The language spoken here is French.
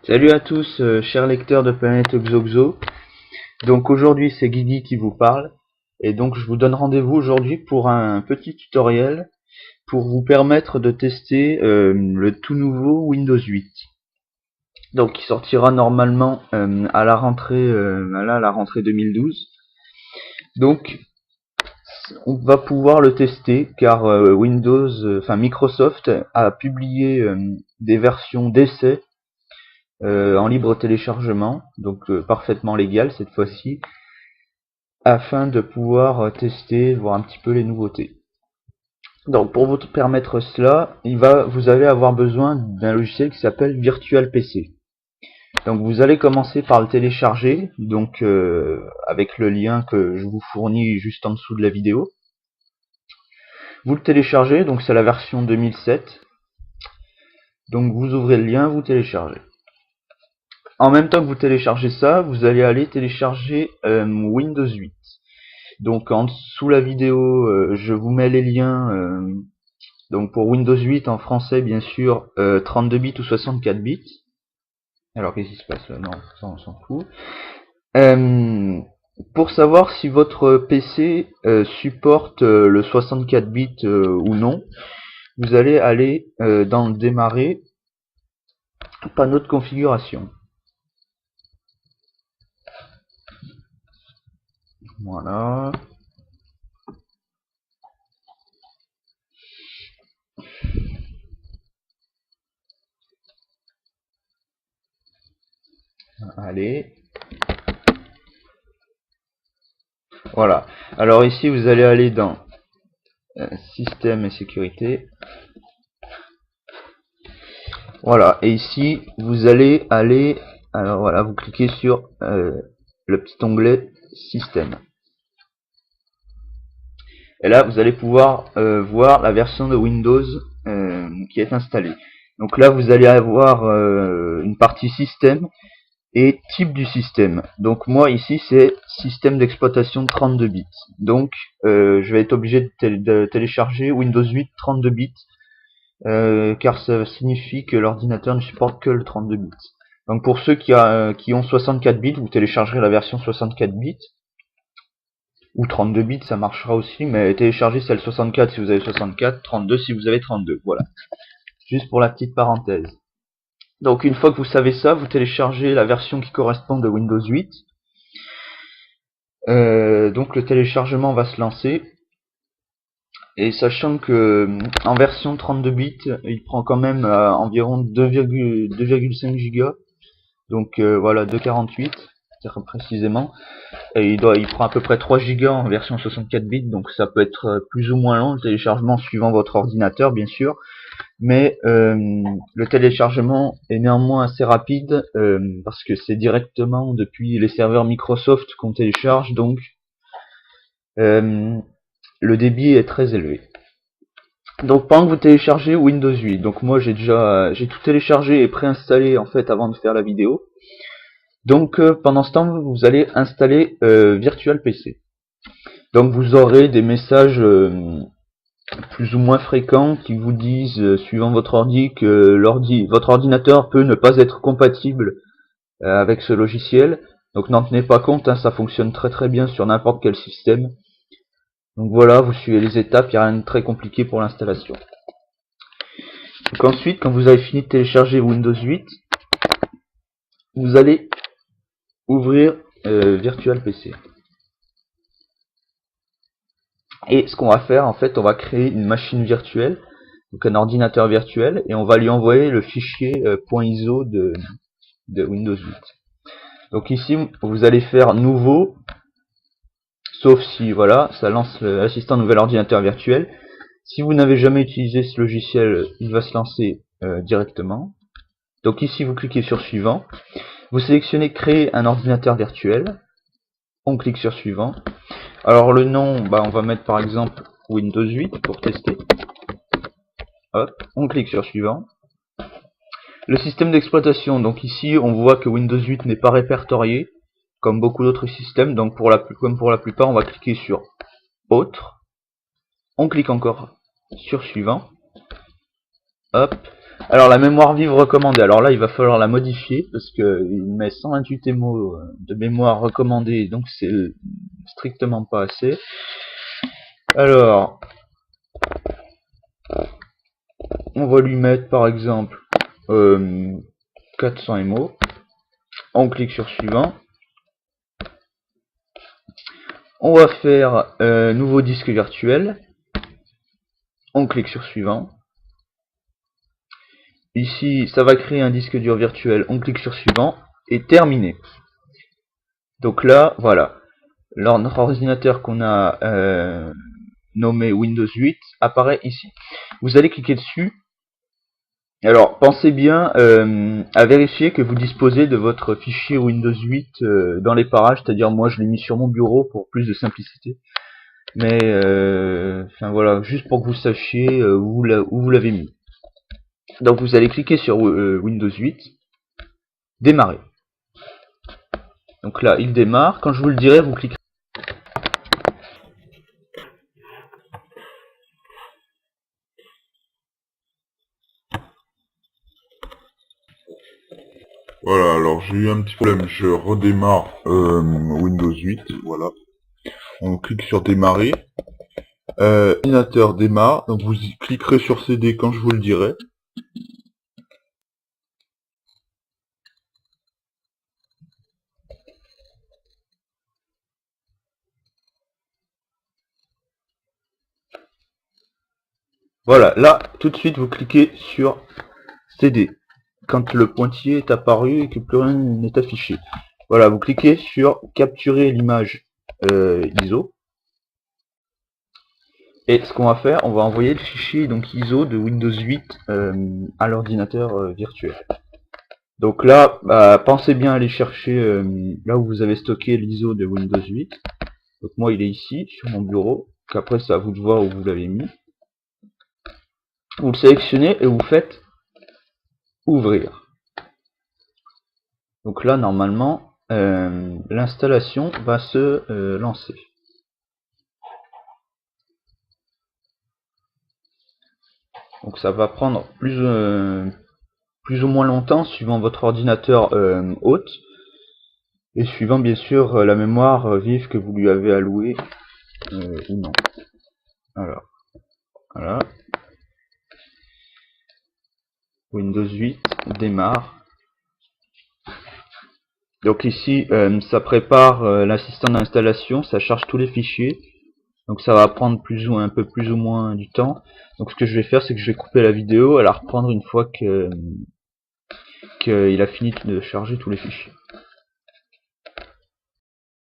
Salut à tous, chers lecteurs de Planète Xoxo. Donc aujourd'hui c'est Guigui qui vous parle. Et donc je vous donne rendez-vous aujourd'hui pour un petit tutoriel pour vous permettre de tester le tout nouveau Windows 8. Donc qui sortira normalement à la rentrée 2012. Donc on va pouvoir le tester car Microsoft a publié des versions d'essai en libre téléchargement, donc parfaitement légal cette fois-ci, afin de pouvoir tester, voir un petit peu les nouveautés. Donc pour vous permettre cela, vous allez avoir besoin d'un logiciel qui s'appelle Virtual PC. Donc vous allez commencer par le télécharger, donc avec le lien que je vous fournis juste en dessous de la vidéo. Vous le téléchargez, donc c'est la version 2007. Donc vous ouvrez le lien, vous téléchargez. En même temps que vous téléchargez ça, vous allez aller télécharger Windows 8. Donc en dessous la vidéo, je vous mets les liens. Donc pour Windows 8 en français, bien sûr, 32 bits ou 64 bits. Alors qu'est-ce qui se passe là? Non, ça on s'en fout. Pour savoir si votre PC supporte le 64 bits ou non, vous allez aller dans le démarrer, panneau de configuration. Voilà. Allez. Voilà. Alors ici, vous allez aller dans Système et sécurité. Voilà. Et ici, vous allez aller... Alors voilà, vous cliquez sur le petit onglet Système. Et là, vous allez pouvoir voir la version de Windows qui est installée. Donc là, vous allez avoir une partie système et type du système. Donc moi, ici, c'est système d'exploitation 32 bits. Donc, je vais être obligé de télécharger Windows 8 32 bits, car ça signifie que l'ordinateur ne supporte que le 32 bits. Donc pour ceux qui ont 64 bits, vous téléchargerez la version 64 bits. Ou 32 bits, ça marchera aussi, mais téléchargez celle 64 si vous avez 64, 32 si vous avez 32, voilà. Juste pour la petite parenthèse. Donc une fois que vous savez ça, vous téléchargez la version qui correspond de Windows 8. Donc le téléchargement va se lancer. Et sachant que en version 32 bits, il prend quand même environ 2,5 Go. Donc voilà, 2,48 précisément. Et il prend à peu près 3 Go en version 64 bits, donc ça peut être plus ou moins long le téléchargement suivant votre ordinateur bien sûr, mais le téléchargement est néanmoins assez rapide parce que c'est directement depuis les serveurs Microsoft qu'on télécharge, donc le débit est très élevé. Donc pendant que vous téléchargez Windows 8, donc moi j'ai tout téléchargé et préinstallé en fait avant de faire la vidéo. Donc pendant ce temps, vous allez installer Virtual PC. Donc vous aurez des messages plus ou moins fréquents qui vous disent, suivant votre ordi, que votre ordinateur peut ne pas être compatible avec ce logiciel. Donc n'en tenez pas compte, hein, ça fonctionne très très bien sur n'importe quel système. Donc voilà, vous suivez les étapes, il n'y a rien de très compliqué pour l'installation. Donc ensuite, quand vous avez fini de télécharger Windows 8, vous allez ouvrir Virtual PC. Et ce qu'on va faire, en fait, on va créer une machine virtuelle, donc un ordinateur virtuel, et on va lui envoyer le fichier .iso de Windows 8. Donc ici, vous allez faire nouveau, sauf si, voilà, ça lance l'assistant nouvel ordinateur virtuel. Si vous n'avez jamais utilisé ce logiciel, il va se lancer directement. Donc ici, vous cliquez sur suivant. Vous sélectionnez créer un ordinateur virtuel. On clique sur suivant. Alors le nom, on va mettre par exemple Windows 8 pour tester. Hop, on clique sur suivant. Le système d'exploitation, donc ici on voit que Windows 8 n'est pas répertorié, comme beaucoup d'autres systèmes, donc comme pour la plupart, on va cliquer sur autre. On clique encore sur suivant. Hop. Alors la mémoire vive recommandée, alors là il va falloir la modifier parce que il met 128 MO de mémoire recommandée, donc c'est strictement pas assez. Alors on va lui mettre par exemple 400 MO. On clique sur suivant. On va faire nouveau disque virtuel. On clique sur suivant. Ici, ça va créer un disque dur virtuel. On clique sur suivant et terminé. Donc là, voilà. Notre ordinateur qu'on a nommé Windows 8 apparaît ici. Vous allez cliquer dessus. Alors, pensez bien à vérifier que vous disposez de votre fichier Windows 8 dans les parages. C'est-à-dire, moi, je l'ai mis sur mon bureau pour plus de simplicité. Mais, enfin voilà, juste pour que vous sachiez où vous l'avez mis. Donc vous allez cliquer sur Windows 8, démarrer. Donc là, il démarre. Quand je vous le dirai, vous cliquez. Voilà, alors j'ai eu un petit problème, je redémarre Windows 8, voilà. On clique sur démarrer. Ordinateur démarre, donc vous cliquerez sur CD quand je vous le dirai. Voilà, là, tout de suite, vous cliquez sur CD. Quand le pointillé est apparu et que plus rien n'est affiché. Voilà, vous cliquez sur capturer l'image ISO. Et ce qu'on va faire, on va envoyer le fichier donc ISO de Windows 8 à l'ordinateur virtuel. Donc là, pensez bien à aller chercher là où vous avez stocké l'ISO de Windows 8. Donc moi il est ici, sur mon bureau. Donc après c'est à vous de voir où vous l'avez mis. Vous le sélectionnez et vous faites ouvrir. Donc là normalement l'installation va se lancer. Donc ça va prendre plus ou moins longtemps suivant votre ordinateur hôte et suivant bien sûr la mémoire vive que vous lui avez allouée ou non. Alors voilà. Windows 8 démarre. Donc ici ça prépare l'assistant d'installation, ça charge tous les fichiers. Donc ça va prendre un peu plus ou moins du temps. Donc ce que je vais faire, c'est que je vais couper la vidéo et la reprendre une fois qu'il a fini de charger tous les fichiers.